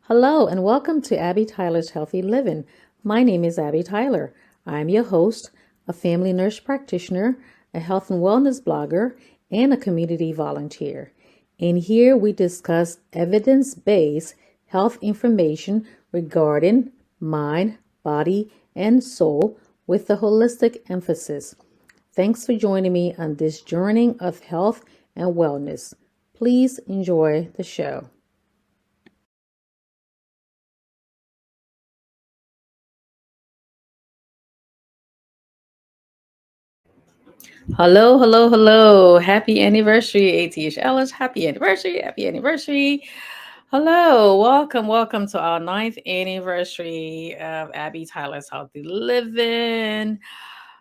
Hello, and welcome to Abby Tyler's Healthy Living. My name is Abby Tyler. I'm your host, a family nurse practitioner, a health and wellness blogger, and a community volunteer. In here, we discuss evidence based health information regarding mind, body, and soul with a holistic emphasis. Thanks for joining me on this journey of health and wellness. Please enjoy the show. Hello, hello, hello. Happy anniversary, ATHL. Happy anniversary, happy anniversary. Hello, welcome to our ninth anniversary of Abby Tyler's Healthy Living.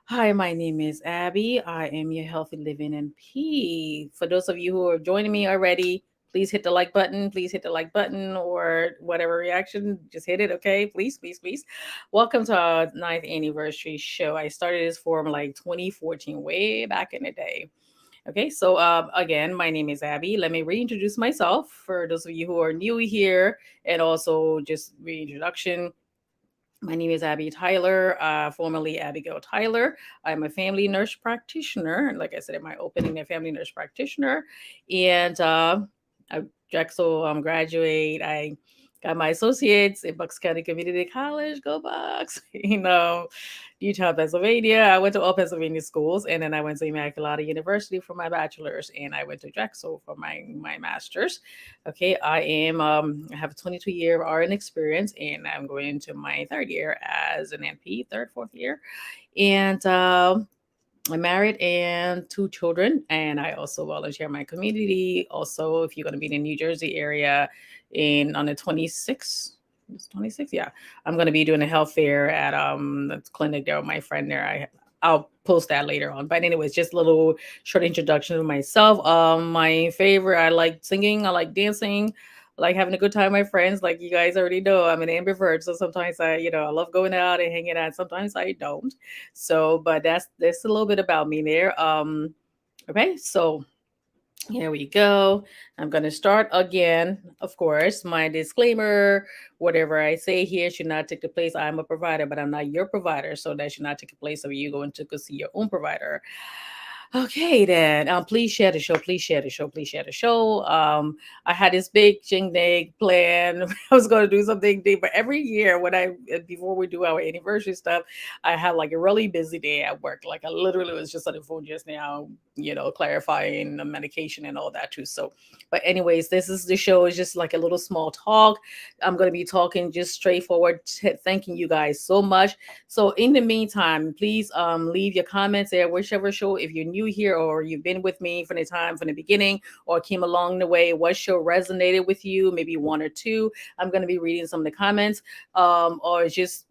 Hi, my name is Abby. I am your Healthy Living MP. For those of you who are joining me already, please hit the like button. Please hit the like button or whatever reaction. Just hit it, okay? Please, please, please. Welcome to our ninth anniversary show. I started this forum like 2014, way back in the day. Okay, so again, my name is Abby. Let me reintroduce myself for those of you who are new here and also just reintroduction. My name is Abby Tyler, formerly Abigail Tyler. I'm a family nurse practitioner. Like I said in my opening, a family nurse practitioner. And I Drexel graduate. I got my associates at Bucks County Community College. Go Bucks! Utah, Pennsylvania. I went to all Pennsylvania schools, and then I went to Immaculata University for my bachelor's, and I went to Drexel for my master's. Okay, I have a 22-year RN experience, and I'm going into my third year as an NP, third, fourth year, and I'm married and two children, and I also volunteer in my community. Also, if you're going to be in the New Jersey area, in on the 26th. It's 26th, yeah. I'm going to be doing a health fair at the clinic there with my friend there. I'll post that later on. But anyways, just a little short introduction of myself. My favorite, I like singing, I like dancing, I like having a good time with my friends. Like you guys already know, I'm an ambivert, so sometimes I love going out and hanging out. Sometimes I don't. So, but that's a little bit about me there. Okay, so here we go. I'm going to start again. Of course, my disclaimer, whatever I say here should not take the place. I'm a provider, but I'm not your provider. So that should not take the place of you going to go see your own provider. Okay, then. Please share the show. Please share the show. Please share the show. I had this big shindig plan. I was going to do something big, but every year before we do our anniversary stuff, I have like a really busy day at work. Like I literally was just on the phone just now, clarifying the medication and all that too. So, but anyways, this is the show is just like a little small talk. I'm going to be talking just straightforward, thanking you guys so much. So in the meantime, please leave your comments there, whichever show, if you're new here or you've been with me from the beginning or came along the way, what show resonated with you, maybe one or two. I'm going to be reading some of the comments, or just,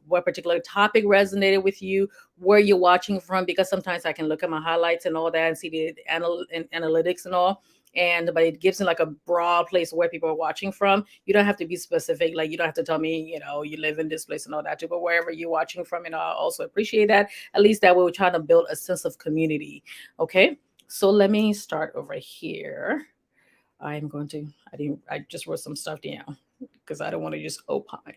what particular topic resonated with you, where you're watching from, because sometimes I can look at my highlights and all that and see the analytics and all, but it gives me like a broad place where people are watching from. You don't have to be specific, like you don't have to tell me, you live in this place and all that too, but wherever you're watching from, I also appreciate that. At least that way we're trying to build a sense of community. Okay, so let me start over here. I just wrote some stuff down because I don't want to just opine.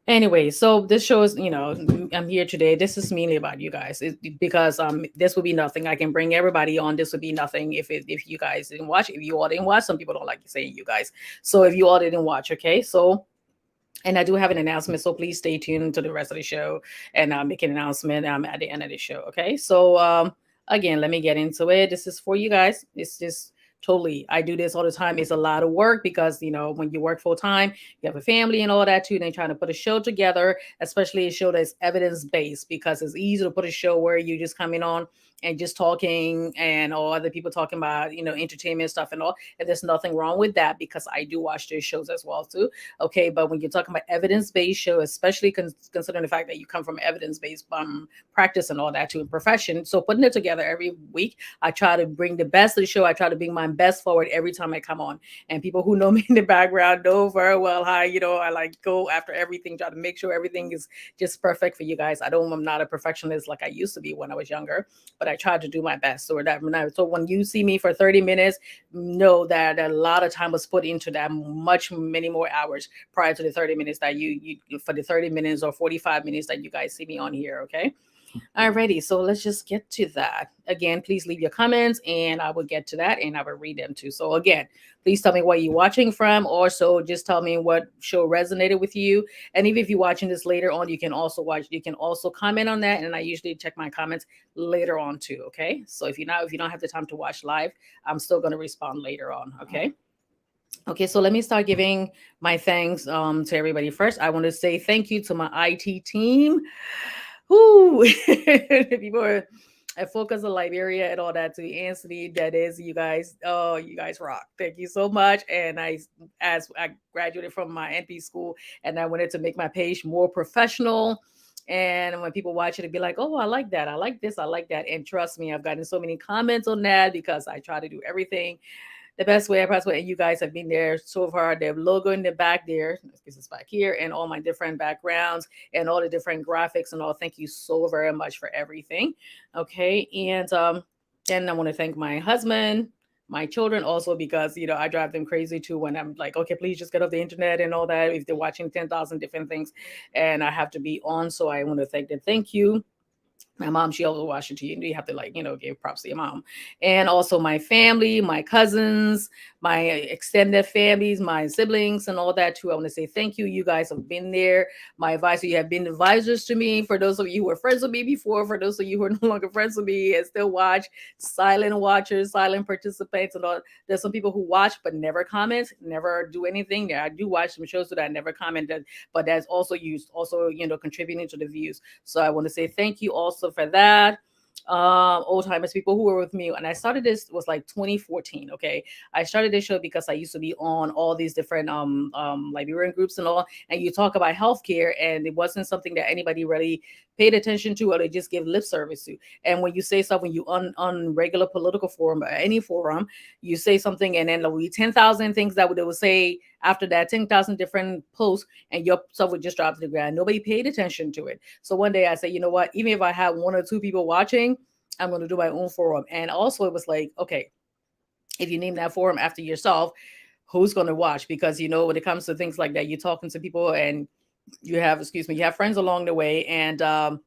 Anyway, so this shows, I'm here today. This is mainly about you guys, because this would be nothing. I can bring everybody on. This would be nothing if you guys didn't watch. If you all didn't watch, some people don't like saying you guys. So if you all didn't watch, okay. So, and I do have an announcement, so please stay tuned to the rest of the show, and I'll make an announcement at the end of the show. Okay, so again, let me get into it. This is for you guys. It's just totally. I do this all the time. It's a lot of work because when you work full time, you have a family and all that too. And then trying to put a show together, especially a show that's evidence based, because it's easy to put a show where you just coming on and just talking and all other people talking about entertainment stuff and all. And there's nothing wrong with that because I do watch those shows as well too. Okay, but when you're talking about evidence-based show, especially considering the fact that you come from evidence-based practice and all that too, in profession, so putting it together every week, I try to bring the best of the show. I try to bring my best forward every time I come on. And people who know me in the background know very well how, I like go after everything, try to make sure everything is just perfect for you guys. I'm not a perfectionist like I used to be when I was younger, but I try to do my best. So when you see me for 30 minutes, know that a lot of time was put into that, much many more hours prior to the 30 minutes that you for the 30 minutes or 45 minutes that you guys see me on here. Okay. Alrighty, so let's just get to that. Again, please leave your comments and I will get to that and I will read them too. So again, please tell me where you're watching from. Also, just tell me what show resonated with you. And even if you're watching this later on, you can also comment on that. And I usually check my comments later on too. Okay. So if you don't have the time to watch live, I'm still gonna respond later on. Okay. Okay, so let me start giving my thanks to everybody. First, I want to say thank you to my IT team. Whoo, people are at Focus of Liberia and all that to Anthony, that is you guys. Oh, you guys rock. Thank you so much. And as I graduated from my NP school and I wanted to make my page more professional. And when people watch it, it'd be like, oh, I like that. I like this. I like that. And trust me, I've gotten so many comments on that because I try to do everything the best way I possibly. And you guys have been there so far. The logo in the back there, this is back here, and all my different backgrounds and all the different graphics and all. Thank you so very much for everything. Okay, and then I want to thank my husband, my children also because I drive them crazy too when I'm like, okay, please just get off the internet and all that if they're watching 10,000 different things, and I have to be on. So I want to thank them. Thank you. My mom, she always watched it to you. You have to give props to your mom. And also my family, my cousins, my extended families, my siblings and all that too. I want to say thank you. You guys have been there. My advisor, you have been advisors to me. For those of you who were friends with me before, for those of you who are no longer friends with me and still watch, silent watchers, silent participants and all. There's some people who watch but never comment, never do anything. Yeah, I do watch some shows that I never commented, but that's also used, also, contributing to the views. So I want to say thank you also for that. Old timers, people who were with me, and I started this was like 2014. Okay, I started this show because I used to be on all these different Liberian groups and all, and you talk about healthcare, and it wasn't something that anybody really paid attention to, or they just give lip service to. And when you say stuff, when you on regular political forum or any forum, you say something, and then there'll be 10,000 things that they would say after that, 10,000 different posts, and your stuff would just drop to the ground. Nobody paid attention to it. So one day I said, you know what? Even if I have one or two people watching, I'm going to do my own forum. And also, it was like, okay, if you name that forum after yourself, who's going to watch? Because when it comes to things like that, you're talking to people, and you have friends along the way, and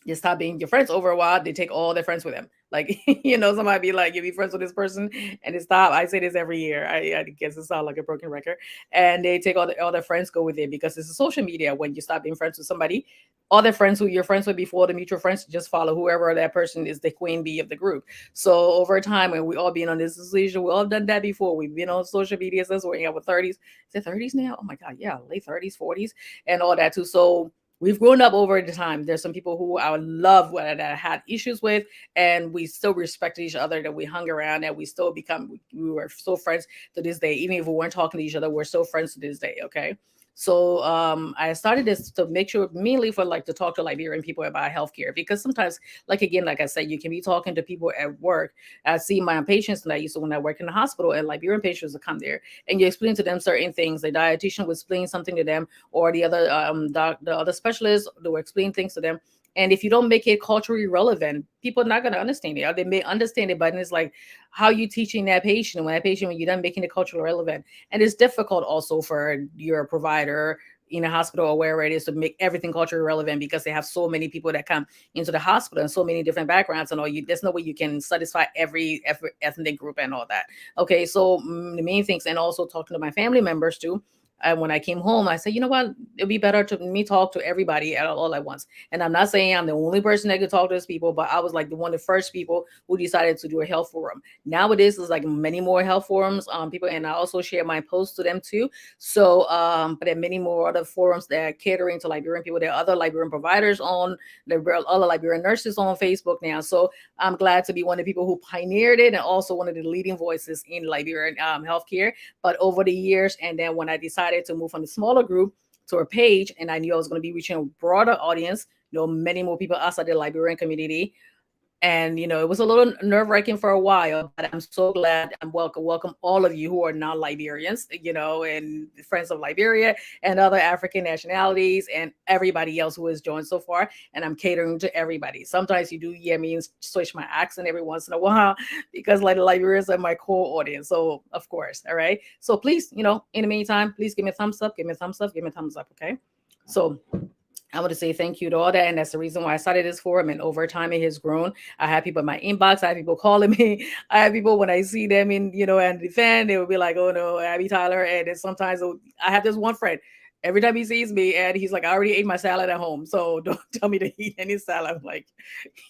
you stop being your friends over a while, they take all their friends with them. Like, somebody be like, you be friends with this person, and they stop. I say this every year. I guess it sounds like a broken record. And they take all their friends go with it because it's a social media. When you stop being friends with somebody, all their friends who you're friends with before, the mutual friends, just follow whoever that person is, the queen bee of the group. So over time, when we all been on this decision, we all done that before. We've been on social media since we're in our 30s. Is it 30s now? Oh my God, yeah, late 30s, 40s, and all that too. So we've grown up over the time. There's some people who I love that I had issues with, and we still respect each other, that we hung around, and we were still friends to this day. Even if we weren't talking to each other, we're still friends to this day. Okay. So I started this to make sure, mainly for like to talk to Liberian people about healthcare, because sometimes, like again, like I said, you can be talking to people at work. I see my patients, and I used to when I work in the hospital, and Liberian patients would come there, and you explain to them certain things. The dietitian would explain something to them, or the other the other specialists, they will explain things to them. And if you don't make it culturally relevant, people are not going to understand it. Or they may understand it, but it's like, how you teaching that patient when you're done making it culturally relevant. And it's difficult also for your provider in a hospital or wherever it is to make everything culturally relevant, because they have so many people that come into the hospital and so many different backgrounds and all. There's no way you can satisfy every ethnic group and all that. Okay, so the main things, and also talking to my family members too. And when I came home, I said, you know what? It'd be better to me talk to everybody all at once. And I'm not saying I'm the only person that could talk to those people, but I was like one of the first people who decided to do a health forum. Nowadays, there's like many more health forums, people, and I also share my posts to them too. So, but there are many more other forums that are catering to Liberian people. There are other Liberian providers on, there are other Liberian nurses on Facebook now. So I'm glad to be one of the people who pioneered it, and also one of the leading voices in Liberian healthcare. But over the years, and then when I decided to move from the smaller group to a page, and I knew I was going to be reaching a broader audience, many more people outside the Liberian community, And it was a little nerve wracking for a while, but I'm so glad. I'm welcome all of you who are non Liberians, and friends of Liberia and other African nationalities and everybody else who has joined so far. And I'm catering to everybody. Sometimes you do hear me switch my accent every once in a while because like the Liberians are my core audience. So of course, all right. So please, in the meantime, please give me a thumbs up, give me a thumbs up, give me a thumbs up. Okay. So I want to say thank you to all that. And that's the reason why I started this forum. And over time, it has grown. I have people in my inbox. I have people calling me. I have people when I see them and the fan, they will be like, oh no, Abby Tyler. And then sometimes I have this one friend. Every time he sees me and he's like, I already ate my salad at home. So don't tell me to eat any salad. I'm like,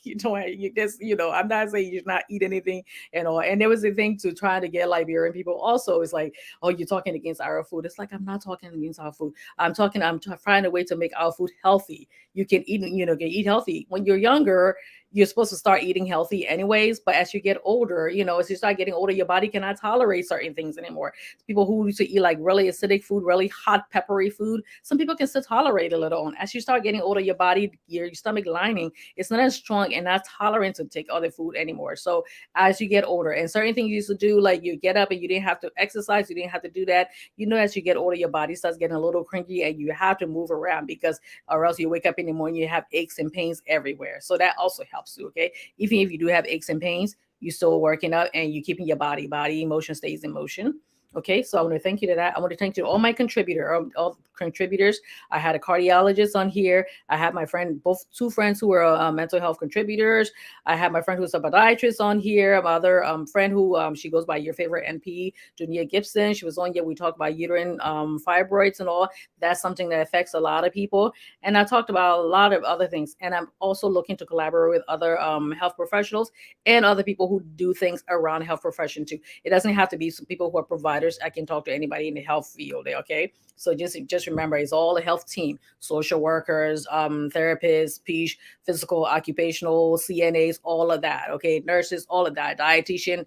you just, I'm not saying you should not eat anything and all. And there was a thing to trying to get Liberian people also. It's like, oh, you're talking against our food. It's like, I'm not talking against our food. I'm trying a way to make our food healthy. You can eat, can eat healthy. When you're younger, you're supposed to start eating healthy anyways. But as you get older, as you start getting older, your body cannot tolerate certain things anymore. People who used to eat like really acidic food, really hot, peppery food, some people can still tolerate a little on. As you start getting older, your body, your stomach lining, it's not as strong and not tolerant to take other food anymore. So as you get older, and certain things you used to do, like you get up and you didn't have to exercise, you didn't have to do that. As you get older, your body starts getting a little cringy and you have to move around because, or else you wake up in the morning, you have aches and pains everywhere. So that also helps you. Okay. Even if you do have aches and pains, you still working out and you keeping your body emotion stays in motion. Okay, so I want to thank you to that. I want to thank you to all my all contributors. I had a cardiologist on here. I had my friend, both two friends who were mental health contributors. I had my friend who's a podiatrist on here. My other friend who she goes by your favorite NP, Jania Gibson. She was on here. We talked about uterine fibroids and all. That's something that affects a lot of people. And I talked about a lot of other things. And I'm also looking to collaborate with other health professionals and other people who do things around health profession too. It doesn't have to be some people who are providers. I can talk to anybody in the health field. Okay, so just remember, it's all a health team: social workers, therapists, speech, physical, occupational, CNAs, all of that. Okay, nurses, all of that, dietitian,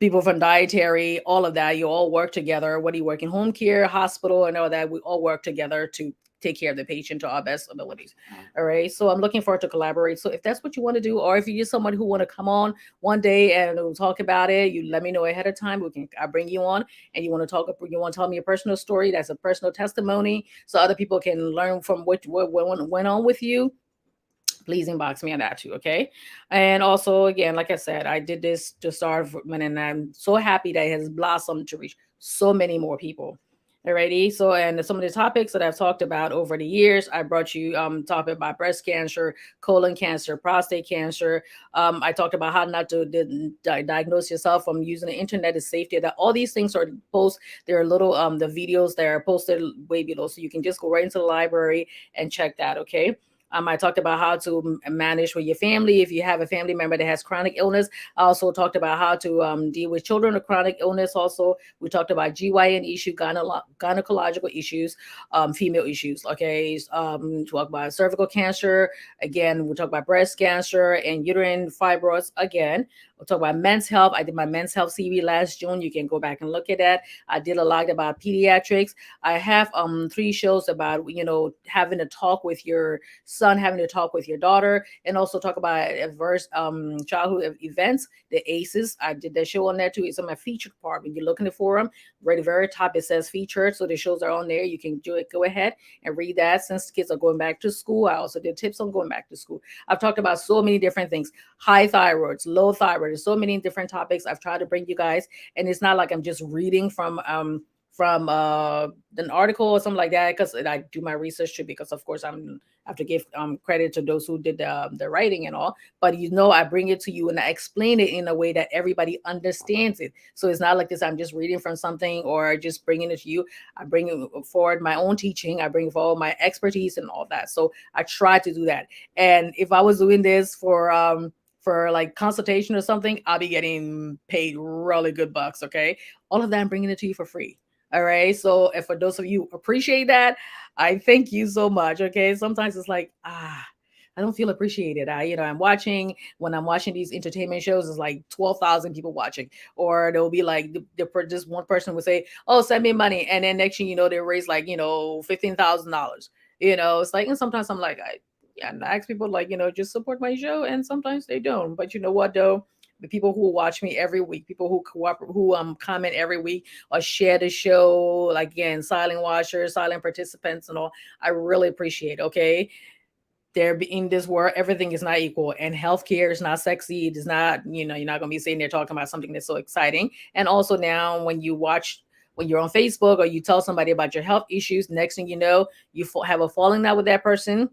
people from dietary, all of that. You all work together. Whether you work in home care, hospital, and all that, we all work together to take care of the patient to our best abilities. All right. So I'm looking forward to collaborate. So if that's what you want to do, or if you're just somebody who want to come on one day and we'll talk about it, you let me know ahead of time. I bring you on, and you want to tell me a personal story. That's a personal testimony, so other people can learn from what went on with you. Please inbox me on that too, okay? And also, again, like I said, I did this to start, and I'm so happy that it has blossomed to reach so many more people. Alrighty, so and some of the topics that I've talked about over the years, I brought you talking about breast cancer, colon cancer, prostate cancer. I talked about how not to diagnose yourself from using the internet is safety. That all these things are post. There are little the videos that are posted way below, so you can just go right into the library and check that. Okay. I talked about how to manage with your family if you have a family member that has chronic illness. I also talked about how to deal with children with chronic illness. Also, we talked about GYN issue, gynecological issues, female issues. Okay, talk about cervical cancer. Again, we'll talk about breast cancer and uterine fibroids. Again, we'll talk about men's health. I did my men's health CV last June. You can go back and look at that. I did a lot about pediatrics. I have 3 shows about having a talk with your son, having to talk with your daughter, and also talk about adverse childhood events, the ACEs. I did that show on there too. It's on my featured part. When you look in the forum, right at the very top, it says featured. So the shows are on there. You can do it. Go ahead and read that. Since kids are going back to school, I also did tips on going back to school. I've talked about so many different things: high thyroids, low thyroid. There's so many different topics I've tried to bring you guys, and it's not like I'm just reading from an article or something like that, because I do my research too, because of course I have to give credit to those who did the writing and all. But I bring it to you and I explain it in a way that everybody understands it. So it's not like this, I'm just reading from something or just bringing it to you. I bring forward my own teaching. I bring forward my expertise and all that. So I try to do that. And if I was doing this for like consultation or something, I'll be getting paid really good bucks. Okay. All of that, I'm bringing it to you for free. All right. So, if for those of you appreciate that, I thank you so much. Okay. Sometimes it's like, I don't feel appreciated. When I'm watching these entertainment shows, it's like 12,000 people watching, or there'll be like just one person would say, "Oh, send me money," and then next thing you know, they raise like $15,000. It's like, and sometimes I'm like, and I ask people like, just support my show, and sometimes they don't. But you know what though? The people who watch me every week, people who cooperate, who comment every week or share the show, like again, silent watchers, silent participants, and all, I really appreciate. Okay, there in this world, everything is not equal, and healthcare is not sexy. It is not, you're not going to be sitting there talking about something that's so exciting. And also now when you watch, when you're on Facebook or you tell somebody about your health issues, next thing you know, you have a falling out with that person,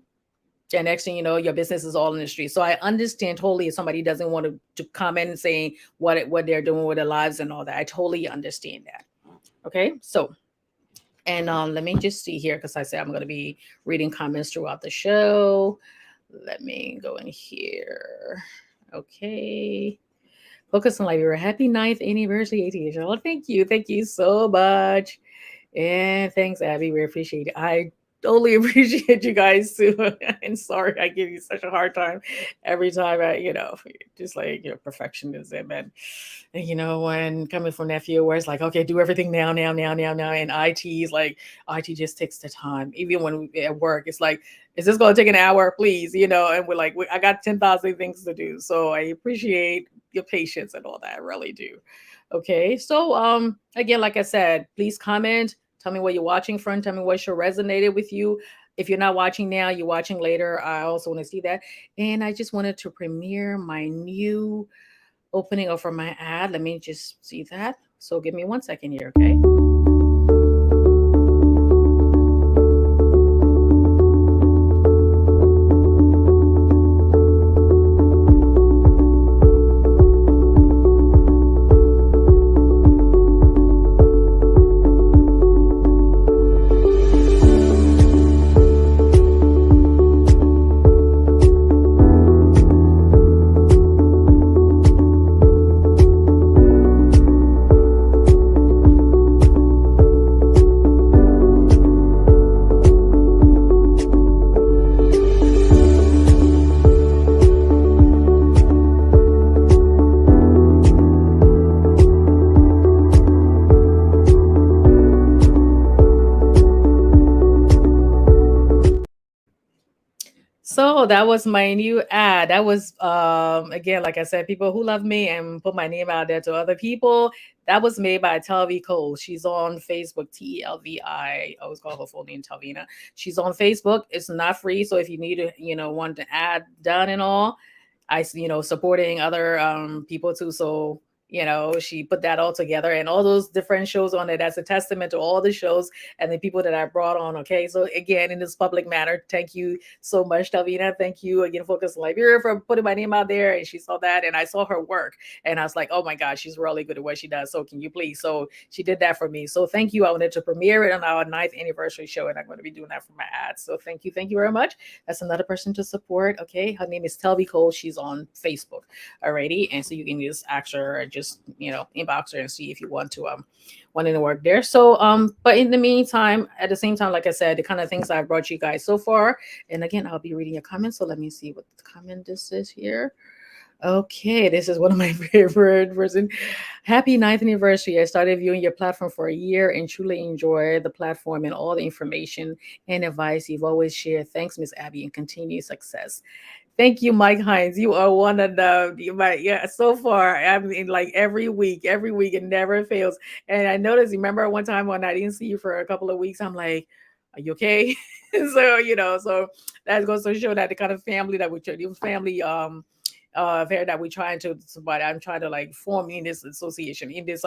and next thing you know, your business is all in the street. So I understand totally if somebody doesn't want to comment and saying what they're doing with their lives and all that. I totally understand that. Okay, so and let me just see here, because I said I'm going to be reading comments throughout the show. Let me go in here. Okay. Focus on life. You're a happy ninth anniversary, ATHL. Thank you. Thank you so much. And thanks, Abby. We appreciate it. I totally appreciate you guys too. And sorry I give you such a hard time every time just like perfectionism and when coming from nephew where it's like, okay, do everything now, now, now, now, now. And IT is like, IT just takes the time. Even when we at work, it's like, is this gonna take an hour, please? And we're like, I got 10,000 things to do. So I appreciate your patience and all that. I really do. Okay. So again, like I said, please comment. Tell me what you're watching from. Tell me what show resonated with you. If you're not watching now, you're watching later. I also want to see that. And I just wanted to premiere my new opening over my ad. Let me just see that. So give me 1 second here, okay? So that was my new ad. That was again, like I said, people who love me and put my name out there to other people. That was made by Telvi Cole. She's on Facebook, TLVI. I always call her full name Telvina. She's on Facebook. It's not free. So if you need to, want the ad done and all, supporting other people too. So she put that all together and all those different shows on it. That's a testament to all the shows and the people that I brought on. Okay, so again, in this public manner, thank you so much, Davina. Thank you again, Focus Liberia, for putting my name out there. And she saw that, and I saw her work, and I was like, oh my gosh, she's really good at what she does. So can you please? So she did that for me. So thank you. I wanted to premiere it on our 9th anniversary show, and I'm going to be doing that for my ads. So thank you very much. That's another person to support. Okay, her name is Telby Cole. She's on Facebook already, and so you can just ask her, or just inbox her and see if you want to work there. So but in the meantime, at the same time, like I said, the kind of things I've brought you guys so far, and again, I'll be reading your comments. So let me see what the comment this is here. Okay, this is one of my favorite person. Happy 9th anniversary. I started viewing your platform for a year and truly enjoy the platform and all the information and advice you've always shared. Thanks, Miss Abby, and continued success. Thank you, Mike Hines. You are one of yeah, so far. I mean, like every week, it never fails. And I noticed, remember one time when I didn't see you for a couple of weeks, I'm like, are you okay? So, so that goes to show that the kind of family that we family, affair that we're trying to, but I'm trying to like form in this association, in this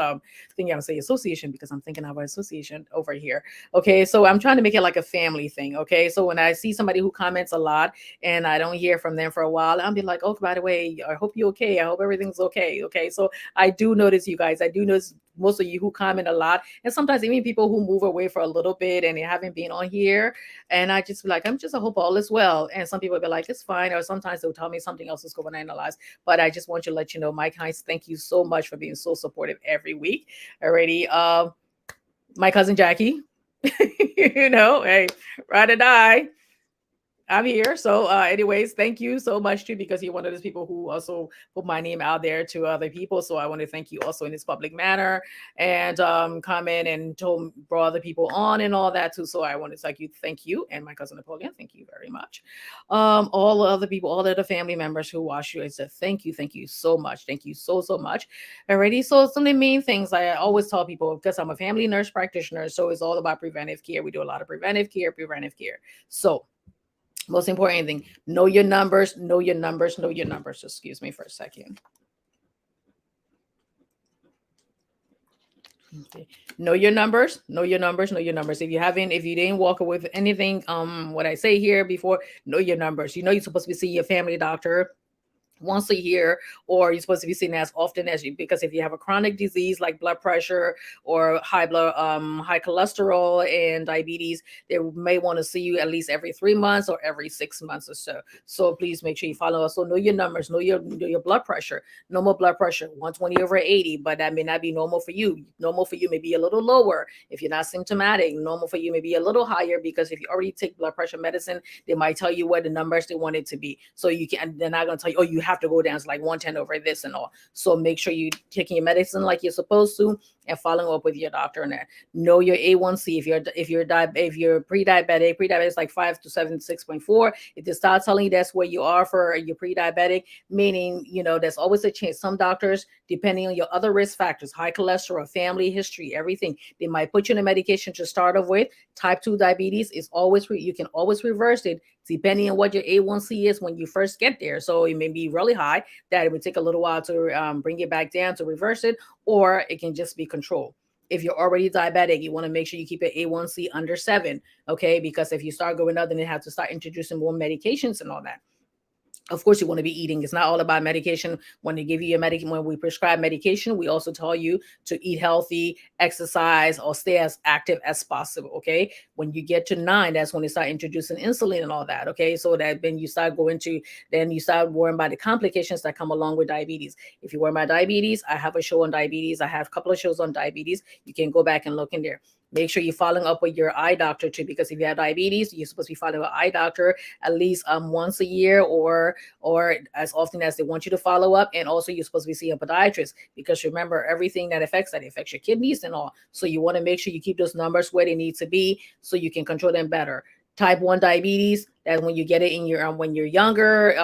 thing. I'm saying association because I'm thinking of an association over here. Okay, so I'm trying to make it like a family thing. Okay, so when I see somebody who comments a lot and I don't hear from them for a while, I'll be like, oh, by the way, I hope you're okay. I hope everything's okay. Okay, so I do notice you guys. I do notice most of you who comment a lot, and sometimes even people who move away for a little bit and they haven't been on here. And I just be like, I hope all is well. And some people be like, it's fine. Or sometimes they'll tell me something else is going on in their lives. But I just want to let you know, Mike Hines, thank you so much for being so supportive every week. Already, my cousin Jackie, hey, ride or die. I'm here. So, anyways, thank you so much too, because you're one of those people who also put my name out there to other people. So I want to thank you also in this public manner, and come in and told brought other people on and all that too. So I want to thank you, and my cousin Napoleon, thank you very much. All the other people, all the other family members who watch you, I said thank you so much, thank you so much. Alrighty, so some of the main things I always tell people, because I'm a family nurse practitioner, so it's all about preventive care. We do a lot of preventive care, preventive care. So most important thing, know your numbers, know your numbers, know your numbers. Excuse me for a second. Okay. Know your numbers, know your numbers, know your numbers. If you didn't walk away with anything, what I say here before, know your numbers. You know you're supposed to be seeing your family doctor once a year, or you're supposed to be seen as often as you, because if you have a chronic disease like blood pressure or high cholesterol and diabetes, they may want to see you at least every 3 months or every 6 months or so. So please make sure you follow us. So know your numbers, know your blood pressure. Normal blood pressure 120 over 80, but that may not be normal for you. Normal for you may be a little lower if you're not symptomatic. Normal for you may be a little higher, because if you already take blood pressure medicine, they might tell you what the numbers they want it to be. So you can, they're not going to tell you, oh, you have to go down to like 110 over this and all. So make sure you taking your medicine like you're supposed to, and following up with your doctor on that. Know your A1C. If you're pre-diabetic is like 5 to 7, 6.4. If they start telling you that's where you are for your pre-diabetic, meaning there's always a chance. Some doctors, depending on your other risk factors, high cholesterol, family history, everything, they might put you on a medication to start off with. Type 2 diabetes is always you can always reverse it depending on what your A1C is when you first get there. So it may be really high that it would take a little while to bring it back down to reverse it, or it can just be controlled. If you're already diabetic, you want to make sure you keep your A1C under 7, okay? Because if you start going up, then they have to start introducing more medications and all that. Of course, you want to be eating. It's not all about medication. When they give you your medication, when we prescribe medication, we also tell you to eat healthy, exercise, or stay as active as possible. Okay. When you get to 9, that's when they start introducing insulin and all that. Okay. So that then you start worrying about the complications that come along with diabetes. If you worry about diabetes, I have a show on diabetes. I have a couple of shows on diabetes. You can go back and look in there. Make sure you're following up with your eye doctor too, because if you have diabetes, you're supposed to be following an eye doctor at least once a year, or as often as they want you to follow up. And also you're supposed to be seeing a podiatrist, because remember, everything that affects your kidneys and all. So you want to make sure you keep those numbers where they need to be so you can control them better. Type 1 diabetes, that when you get it in your when you're younger,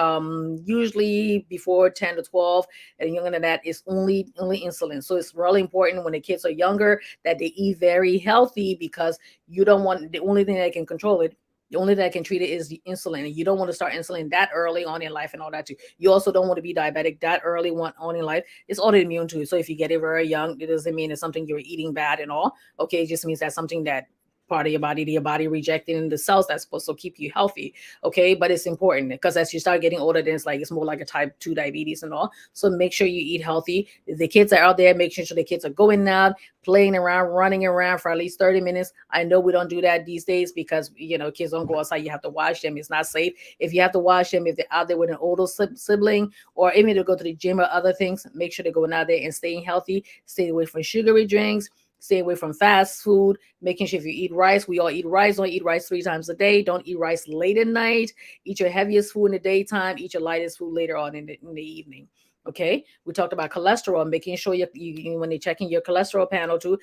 usually before 10 to 12, and younger than that, is only insulin. So it's really important when the kids are younger that they eat very healthy, because you don't want, the only thing that can control it, the only thing that can treat it is the insulin. And you don't want to start insulin that early on in life and all that too. You also don't want to be diabetic that early on in life. It's autoimmune too. So if you get it very young, it doesn't mean it's something you're eating bad and all. Okay, it just means that's something that part of your body rejecting the cells that's supposed to keep you healthy. Okay, but it's important, because as you start getting older, then it's more like a type 2 diabetes and all. So make sure you eat healthy. If the kids are out there, make sure the kids are going out, playing around, running around for at least 30 minutes. I know we don't do that these days, because kids don't go outside. You have to watch them. It's not safe. If you have to watch them, if they're out there with an older sibling, or even to go to the gym or other things, make sure they're going out there and staying healthy. Stay away from sugary drinks. Stay away from fast food. Making sure, if you eat rice, we all eat rice. Don't eat rice 3 times a day. Don't eat rice late at night. Eat your heaviest food in the daytime. Eat your lightest food later on in the evening. Okay, we talked about cholesterol, making sure when you're checking your cholesterol panel too,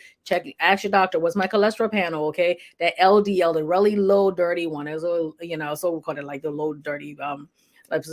ask your doctor, what's my cholesterol panel? Okay, that LDL, the really low dirty one, is so we call it like the low dirty like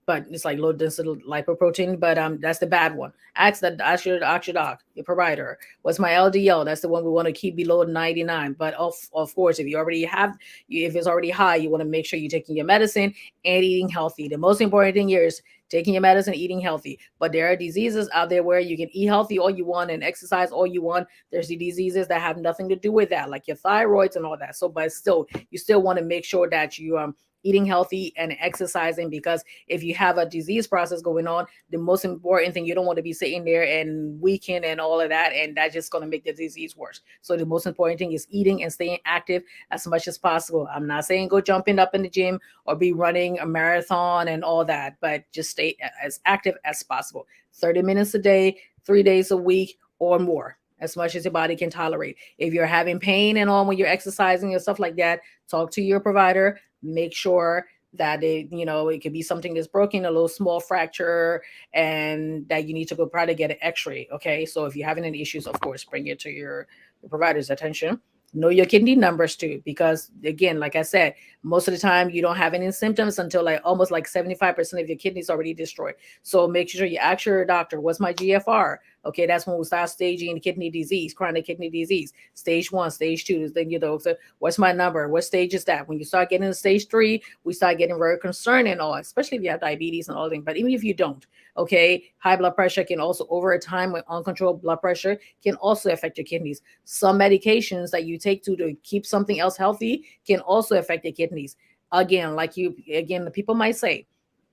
but it's like low density lipoprotein, but that's the bad one. Ask your doc, your provider, what's my LDL? That's the one we want to keep below 99. But of course, if it's already high, you want to make sure you're taking your medicine and eating healthy. The most important thing here is taking your medicine, eating healthy. But there are diseases out there where you can eat healthy all you want and exercise all you want. There's the diseases that have nothing to do with that, like your thyroids and all that. So, but still, you still want to make sure that you eating healthy and exercising, because if you have a disease process going on, the most important thing, you don't want to be sitting there and weakened and all of that, and that's just going to make the disease worse. So the most important thing is eating and staying active as much as possible. I'm not saying go jumping up in the gym or be running a marathon and all that, but just stay as active as possible. 30 minutes a day, 3 days a week or more. as much as your body can tolerate. If you're having pain and all when you're exercising and stuff like that, talk to your provider. Make sure that it could be something that's broken, a little small fracture, and that you need to go probably get an X-ray. Okay, so if you're having any issues, of course, bring it to your provider's attention. Know your kidney numbers too, because again, like I said, most of the time you don't have any symptoms until like almost like 75% of your kidneys already destroyed. So make sure you ask your doctor, what's my GFR? Okay, that's when we start staging kidney disease, chronic kidney disease. Stage 1, stage 2, then so what's my number? What stage is that? When you start getting to stage 3, we start getting very concerned and all, especially if you have diabetes and all things. But even if you don't, okay, high blood pressure can also, over a time with uncontrolled blood pressure, can also affect your kidneys. Some medications that you take to keep something else healthy can also affect your kidneys. Again, the people might say,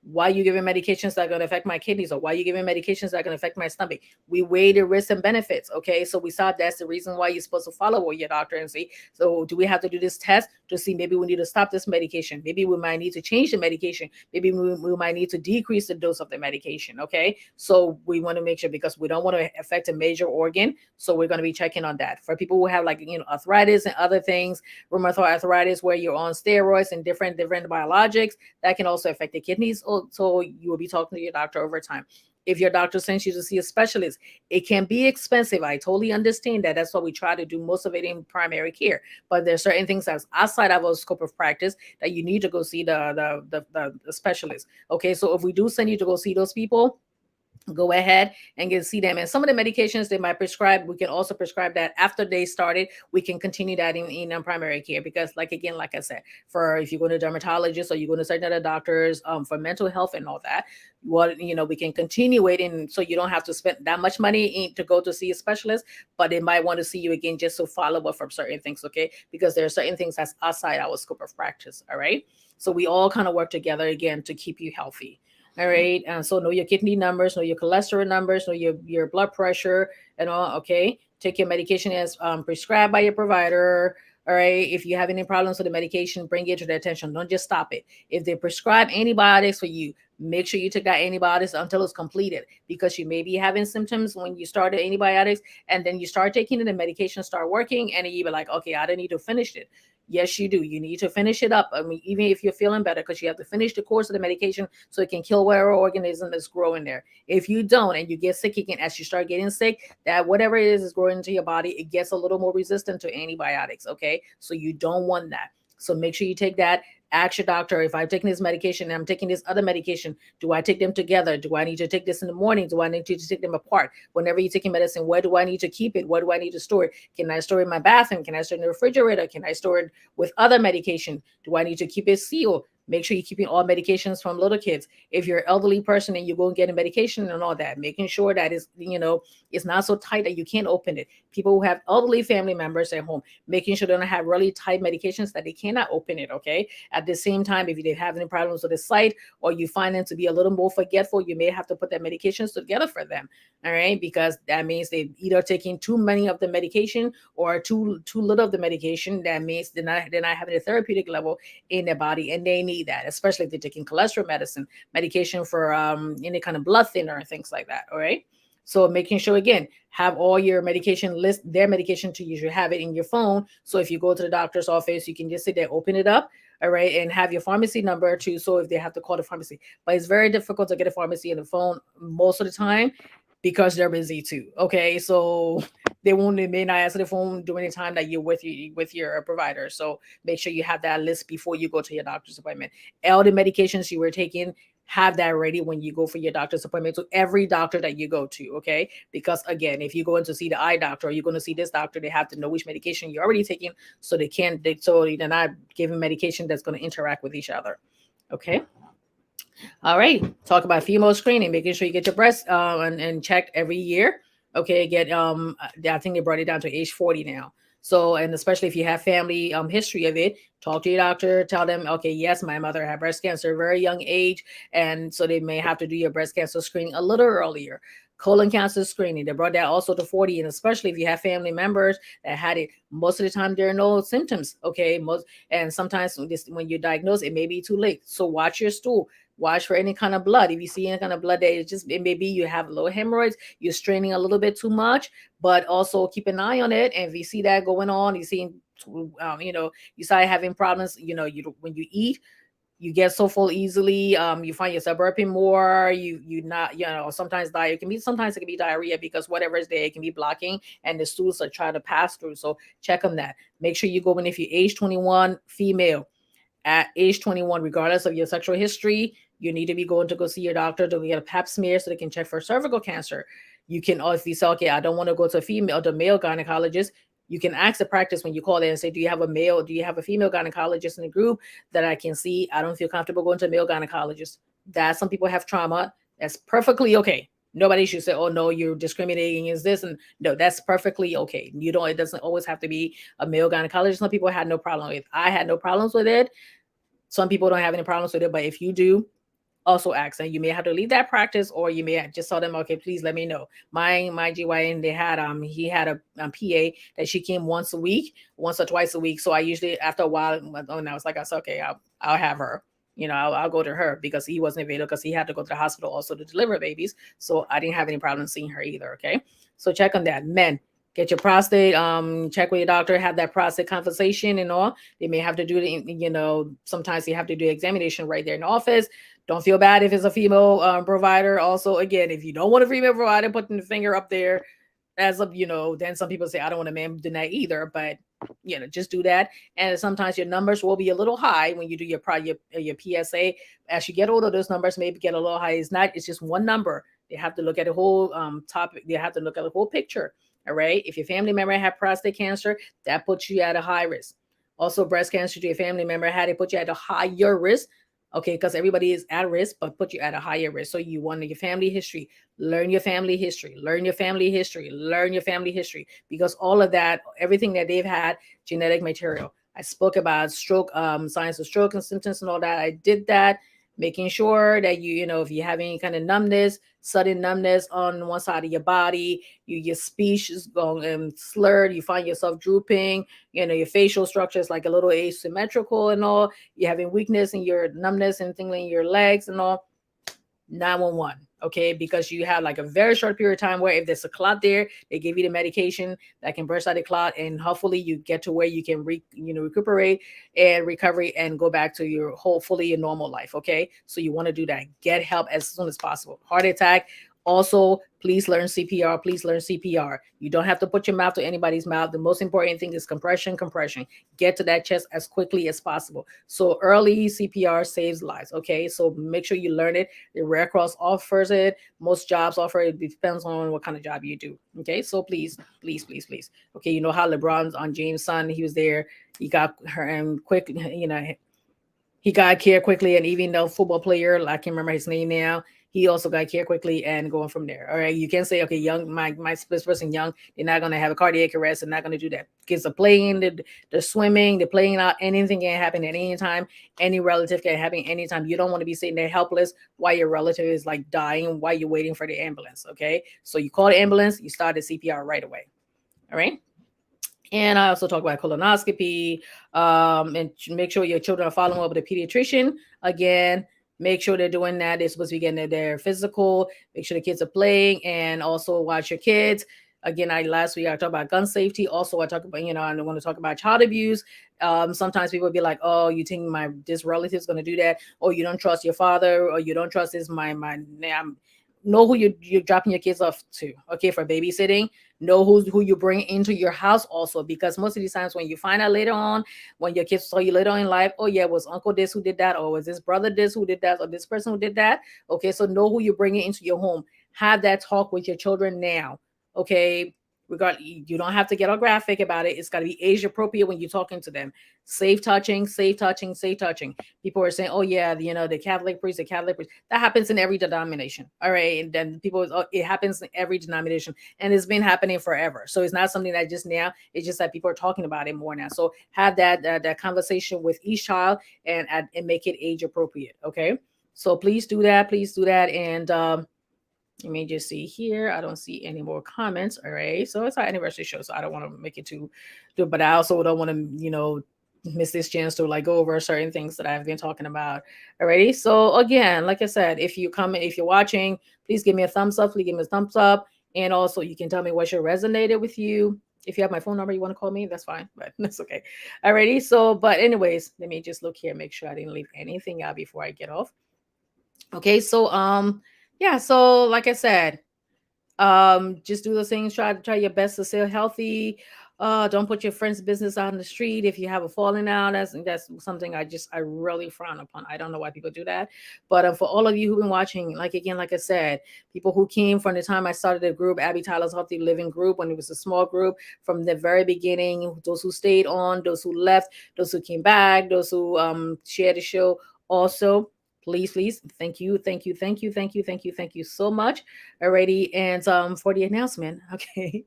why are you giving medications that are going to affect my kidneys, or why are you giving medications that are going to affect my stomach? We weigh the risks and benefits. Okay, so we saw that's the reason why you're supposed to follow with your doctor and see, so do we have to do this test to see, maybe we need to stop this medication, maybe we might need to change the medication, maybe we might need to decrease the dose of the medication. Okay, so we want to make sure, because we don't want to affect a major organ, so we're going to be checking on that. For people who have like arthritis and other things, rheumatoid arthritis, where you're on steroids and different biologics, that can also affect the kidneys. So you will be talking to your doctor over time. If your doctor sends you to see a specialist, it can be expensive. I totally understand that. That's why we try to do most of it in primary care. But there's certain things that's outside of our scope of practice that you need to go see the specialist. Okay, so if we do send you to go see those people, go ahead and get see them. And some of the medications they might prescribe, we can also prescribe that after they started. We can continue that in primary care, because like I said, for if you go to dermatologists or you go to certain other doctors, for mental health and all that, we can continue it, and so you don't have to spend that much money to go to see a specialist, but they might want to see you again just to follow up from certain things. Okay, because there are certain things that's outside our scope of practice. All right, so we all kind of work together again to keep you healthy. All right. So know your kidney numbers, know your cholesterol numbers, know your blood pressure and all. Okay. Take your medication as prescribed by your provider. All right. If you have any problems with the medication, bring it to their attention. Don't just stop it. If they prescribe antibiotics for you, make sure you take that antibiotics until it's completed, because you may be having symptoms when you start the antibiotics, and then you start taking it, the medication start working, and you be like, okay, I don't need to finish it. Yes, you do. You need to finish it up. I mean, even if you're feeling better, because you have to finish the course of the medication so it can kill whatever organism that's growing there. If you don't and you get sick again, as you start getting sick, that whatever it is growing into your body, it gets a little more resistant to antibiotics. Okay, so you don't want that. So make sure you take that. Ask your doctor, if I'm taking this medication and I'm taking this other medication, do I take them together? Do I need to take this in the morning? Do I need to take them apart? Whenever you're taking medicine, where do I need to keep it? Where do I need to store it? Can I store it in my bathroom? Can I store it in the refrigerator? Can I store it with other medication? Do I need to keep it sealed? Make sure you're keeping all medications from little kids. If you're an elderly person and you go and get a medication and all that, making sure that it's not so tight that you can't open it. People who have elderly family members at home, making sure they don't have really tight medications that they cannot open it. Okay. At the same time, if they have any problems with the site, or you find them to be a little more forgetful, you may have to put their medications together for them. All right, because that means they're either taking too many of the medication or too little of the medication. That means they're not having a therapeutic level in their body, and they need that, especially if they're taking cholesterol medication for any kind of blood thinner and things like that. All right. So making sure, again, have all your medication list, their medication to use. You have it in your phone. So if you go to the doctor's office, you can just sit there, open it up, all right, and have your pharmacy number too. So if they have to call the pharmacy, but it's very difficult to get a pharmacy in the phone most of the time, because they're busy too. Okay, so they may not answer the phone during the time that you're with your provider. So make sure you have that list before you go to your doctor's appointment. All the medications you were taking, have that ready when you go for your doctor's appointment, to every doctor that you go to. Okay, because again, if you're going to see the eye doctor, or you're going to see this doctor, they have to know which medication you're already taking, so they're not giving medication that's going to interact with each other. Okay. All right. Talk about female screening, making sure you get your breasts and checked every year. Okay. I think they brought it down to age 40 now. So, and especially if you have family history of it, talk to your doctor, tell them, okay, yes, my mother had breast cancer at a very young age. And so they may have to do your breast cancer screening a little earlier. Colon cancer screening, they brought that also to 40, and especially if you have family members that had it, most of the time there are no symptoms. Okay, and sometimes when you're diagnosed, it may be too late. So watch your stool. Watch for any kind of blood. If you see any kind of blood that it may be you have low hemorrhoids, you're straining a little bit too much, but also keep an eye on it. And if you see that going on, you see, you start having problems. When you eat, you get so full easily. You find yourself burping more. You not, sometimes sometimes it can be diarrhea because whatever is there, it can be blocking, and the stools are trying to pass through. So check on that. Make sure you go in if you're age 21, female. At age 21, regardless of your sexual history, you need to be going to go see your doctor to get a pap smear so they can check for cervical cancer. You can, or if you say, okay, I don't want to go to a female, the male gynecologist, you can ask the practice when you call in and say, do you have a female gynecologist in the group that I can see? I don't feel comfortable going to a male gynecologist. That some people have trauma. That's perfectly okay. Nobody should say, oh no, you're discriminating against this. And no, that's perfectly okay. It doesn't always have to be a male gynecologist. Some people had no problem with it. I had no problems with it. Some people don't have any problems with it, but if you do, also ask, and you may have to leave that practice, or you may just tell them, okay, please let me know. My GYN, they had he had a PA that she came once or twice a week. So I usually, after a while, when I was like, I said, okay, I'll have her. I'll go to her because he wasn't available because he had to go to the hospital also to deliver babies. So I didn't have any problem seeing her either. Okay, so check on that. Men, get your prostate check with your doctor, have that prostate conversation and all. They may have to do the, sometimes you have to do examination right there in the office. Don't feel bad if it's a female provider. Also, again, if you don't want a female provider putting the finger up there, as of then some people say, I don't want a man doing that either. But just do that. And sometimes your numbers will be a little high when you do your PSA. As you get older, those numbers maybe get a little high. It's just one number. They have to look at the whole topic. They have to look at the whole picture. All right. If your family member had prostate cancer, that puts you at a high risk. Also, breast cancer to your family member had it put you at a higher risk. Okay, because everybody is at risk, but put you at a higher risk. So you want your family history, learn your family history, learn your family history, learn your family history, because all of that, everything that they've had, genetic material. I spoke about stroke, signs of stroke and symptoms and all that. I did that, making sure that if you have any kind of numbness, sudden numbness on one side of your body, your speech is going slurred, you find yourself drooping, your facial structure is like a little asymmetrical and all, you're having weakness in your numbness and tingling in your legs and all, 911. Okay, because you have like a very short period of time where if there's a clot there, they give you the medication that can burst out the clot, and hopefully you get to where you can recuperate and recovery and go back to your hopefully your normal life. Okay, so you want to do that. Get help as soon as possible. Heart attack. Also, please learn CPR. Please learn CPR. You don't have to put your mouth to anybody's mouth. The most important thing is compression. Get to that chest as quickly as possible. So early CPR saves lives. Okay, so make sure you learn it. The Red Cross offers it. Most jobs offer it. It depends on what kind of job you do. Okay, so please, please, please, please. Okay, you know how LeBron's on James' son, he was there. He got her and quick, he got care quickly, and even though football player, I can't remember his name now, he also got care quickly and going from there. All right, you can't say, okay, young, this person young, they're not gonna have a cardiac arrest, they're not gonna do that. Kids are playing, they're swimming, they're playing out. Anything can happen at any time. Any relative can happen anytime. You don't want to be sitting there helpless while your relative is like dying, while you're waiting for the ambulance. Okay, so you call the ambulance, you start the CPR right away. All right. And I also talk about colonoscopy, and make sure your children are following up with a pediatrician. Again, make sure they're doing that. They're supposed to be getting their physical. Make sure the kids are playing, and also watch your kids. Again, last week I talked about gun safety. Also, I talk about, I want to talk about child abuse. Sometimes people be like, oh, you think this relative is going to do that? Or you don't trust your father, or you don't trust know who you're dropping your kids off to. Okay, for babysitting, know who you bring into your house also, because most of these times when you find out later on, when your kids tell you later on in life, oh yeah, was uncle this who did that, or was this brother this who did that, or this person who did that. Okay, so know who you're bringing into your home. Have that talk with your children now. Okay, you don't have to get all graphic about it. It's got to be age appropriate when you're talking to them. Safe touching. People are saying, oh yeah, the Catholic priest. That happens in every denomination. All right, and then it happens in every denomination, and it's been happening forever. So it's not something that just now. It's just that people are talking about it more now. So have that conversation with each child, and make it age appropriate. Okay, so please do that. And Let me just see here. I don't see any more comments. All right. So it's our anniversary show. So I don't want to make it too, but I also don't want to, miss this chance to like go over certain things that I've been talking about already. So again, like I said, if you're watching, please give me a thumbs up. Please give me a thumbs up. And also you can tell me what should resonated with you. If you have my phone number, you want to call me, that's fine, but that's okay. Alrighty. So, but anyways, let me just look here, make sure I didn't leave anything out before I get off. Okay. So, yeah. So like I said, just do those things, try your best to stay healthy. Don't put your friend's business out in the street. If you have a falling out, that's something I really frown upon. I don't know why people do that. But for all of you who've been watching, like again, like I said, people who came from the time I started the group, Abby Tyler's Healthy Living Group, when it was a small group, from the very beginning, those who stayed on, those who left, those who came back, those who shared the show also, please, thank you, thank you, thank you, thank you, thank you, thank you so much. Alrighty, and for the announcement, okay.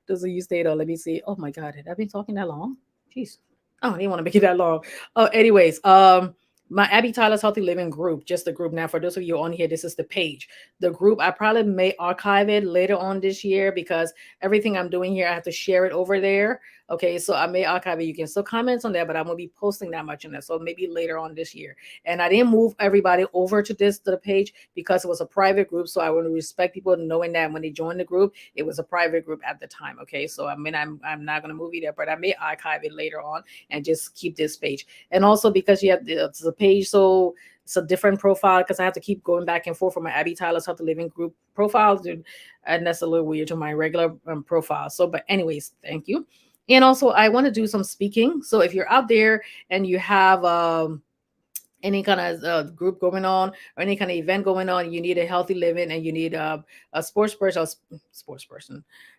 Does you stayed on? Let me see. Oh my God, had I been talking that long? Jeez. Oh, I didn't want to make it that long. Oh, anyways, my Abby Tyler's Healthy Living group, just the group now. For those of you on here, this is the page. The group, I probably may archive it later on this year because everything I'm doing here, I have to share it over there. Okay, so I may archive it. You can still comment on that, but I'm gonna be posting that much in there. So maybe later on this year. And I didn't move everybody over to the page because it was a private group. So I want to respect people knowing that when they join the group, it was a private group at the time. Okay, so I mean I'm not gonna move it there, but I may archive it later on and just keep this page. And also because you have the page, so it's a different profile because I have to keep going back and forth from my Abby Tyler's Healthy Living Group profile, and that's a little weird to my regular profile. So, but anyways, thank you. And also, I want to do some speaking. So if you're out there and you have any kind of group going on or any kind of event going on, you need a healthy living and you need a sports person,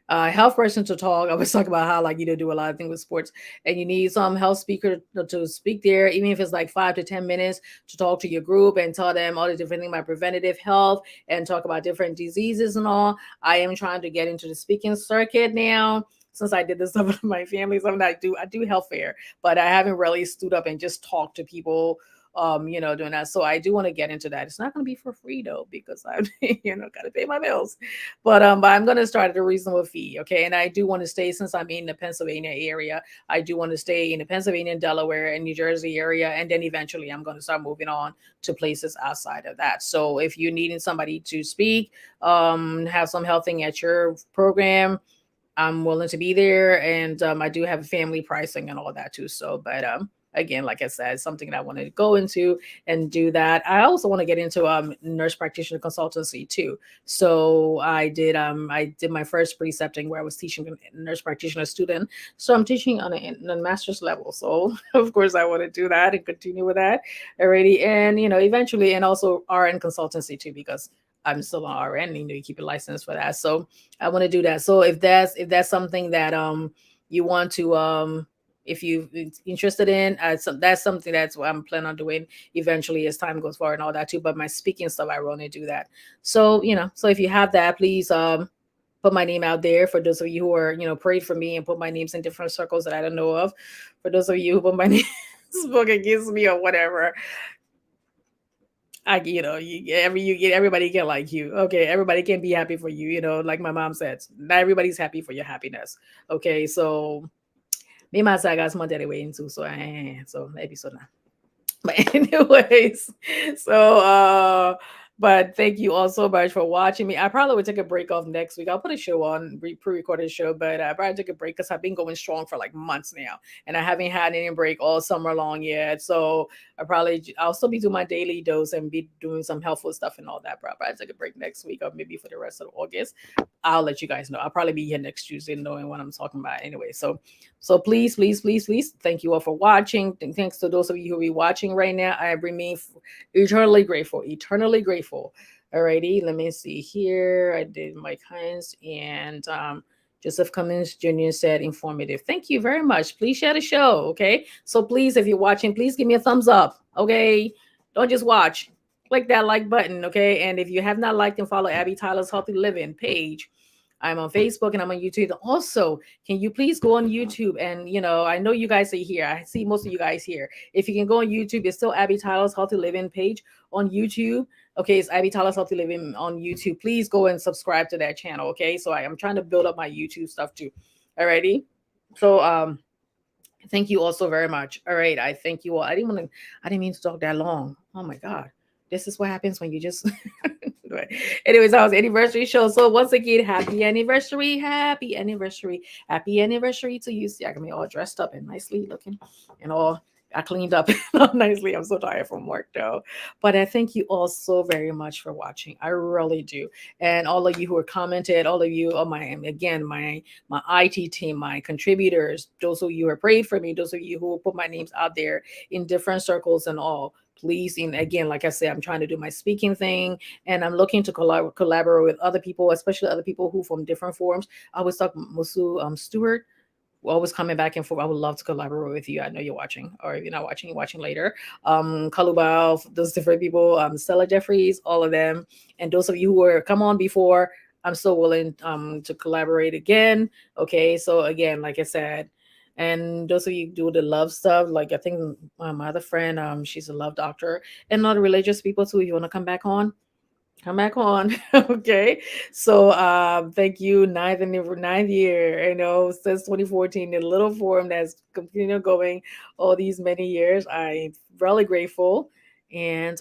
health person to talk. I was talking about how like do a lot of things with sports, and you need some health speaker to speak there, even if it's like 5 to 10 minutes to talk to your group and tell them all the different things about preventative health and talk about different diseases and all. I am trying to get into the speaking circuit now. Since I did this stuff with my family, something I do health fair, but I haven't really stood up and just talked to people doing that. So I do want to get into that. It's not going to be for free though, because I, got to pay my bills. But I'm going to start at a reasonable fee. Okay. And I do want to stay, since I'm in the Pennsylvania area, I do want to stay in the Pennsylvania and Delaware and New Jersey area. And then eventually I'm going to start moving on to places outside of that. So if you're needing somebody to speak, have some health thing at your program, I'm willing to be there, and I do have family pricing and all that too. So, but again, like I said, something that I want to go into and do that. I also want to get into nurse practitioner consultancy too. So I did my first precepting where I was teaching a nurse practitioner student. So I'm teaching on a master's level. So of course I want to do that and continue with that already, and eventually, and also RN consultancy too, because I'm still on RN, you keep a license for that. So I want to do that. So if that's something that you want to if you interested in, so that's something that's what I'm planning on doing eventually as time goes forward and all that too. But my speaking stuff, I want to do that. So so if you have that, please put my name out there. For those of you who are prayed for me and put my names in different circles that I don't know of. For those of you who put my name spoke against me or whatever, you get everybody can like you. Okay, everybody can be happy for you. Like my mom said, not everybody's happy for your happiness. Okay, so me myself I got some daddy waiting too. So maybe so now. But anyways, so but thank you all so much for watching me. I probably would take a break off next week. I'll put a show on, pre-recorded show, but I probably take a break because I've been going strong for like months now, and I haven't had any break all summer long yet. So I'll still be doing my daily dose and be doing some helpful stuff and all that. But I'll probably take a break next week or maybe for the rest of August. I'll let you guys know. I'll probably be here next Tuesday knowing what I'm talking about anyway. So please, please, please, please, thank you all for watching. Thanks to those of you who are watching right now. I remain eternally grateful. Eternally grateful. Alrighty, let me see here. I did Mike Hines and Joseph Cummins Jr. said informative. Thank you very much. Please share the show. Okay. So please, if you're watching, please give me a thumbs up. Okay. Don't just watch. Click that like button. Okay. And if you have not liked and follow Abby Tyler's Healthy Living page, I'm on Facebook and I'm on YouTube. Also, can you please go on YouTube? And I know you guys are here. I see most of you guys here. If you can go on YouTube, it's still Abby Tyler's Healthy Living page on YouTube. Okay, it's Abby Tyler's Healthy Living on YouTube. Please go and subscribe to that channel. Okay, so I'm trying to build up my YouTube stuff too. Alrighty. So thank you all so very much. All right, I thank you all. I didn't mean to talk that long. Oh my god. This is what happens when you just anyways, that was anniversary show. So once again, happy anniversary, happy anniversary to you. See, I can be all dressed up and nicely looking and all. I cleaned up nicely. I'm so tired from work though. But I thank you all so very much for watching. I really do. And all of you who are commented, all of you, oh my, again, my IT team, my contributors, those of you who prayed for me, those of you who put my names out there in different circles and all. Please, and again, like I said, I'm trying to do my speaking thing, and I'm looking to collaborate with other people, especially other people who from different forums. I was talking Musu Stewart, always coming back and forth. I would love to collaborate with you. I know you're watching, or if you're not watching, you're watching later. Kalubal, those different people, Stella Jeffries, all of them, and those of you who were come on before, I'm so willing to collaborate again. Okay, so again, like I said, and those of you do the love stuff, like I think my other friend, she's a love doctor, and other religious people too. If you want to come back on. Okay. So thank you, ninth year, since 2014, the little forum that's continued going all these many years. I'm really grateful. And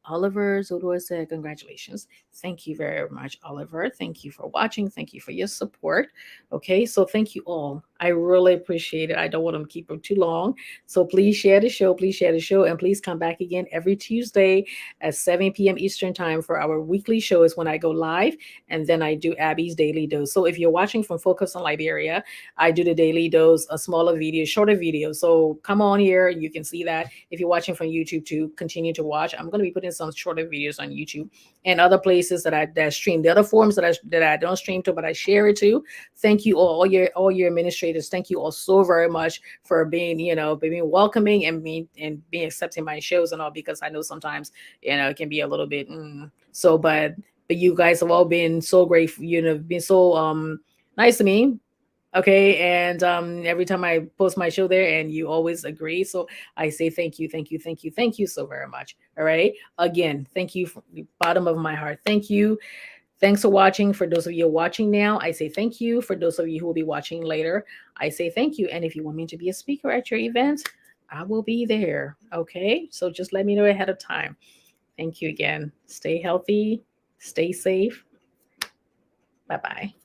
Oliver Zodor said, congratulations. Thank you very much, Oliver. Thank you for watching. Thank you for your support. Okay, so thank you all. I really appreciate it. I don't want to keep it too long. So please share the show. Please share the show. And please come back again every Tuesday at 7 p.m. Eastern time for our weekly show is when I go live, and then I do Abby's Daily Dose. So if you're watching from Focus on Liberia, I do the Daily Dose, a smaller video, shorter video. So come on here, you can see that. If you're watching from YouTube to continue to watch, I'm going to be putting some shorter videos on YouTube and other places that stream. The other forums that I don't stream to, but I share it to. Thank you all your administrators. Thank you all so very much for being welcoming and being accepting my shows and all, because I know sometimes it can be a little bit so, but you guys have all been so great, been so nice to me. Okay, and every time I post my show there, and you always agree, so I say thank you, thank you, thank you, thank you so very much. All right, again, thank you from the bottom of my heart. Thank you. Thanks for watching. For those of you watching now, I say thank you. For those of you who will be watching later, I say thank you. And if you want me to be a speaker at your event, I will be there. Okay, so just let me know ahead of time. Thank you again. Stay healthy, stay safe. Bye bye.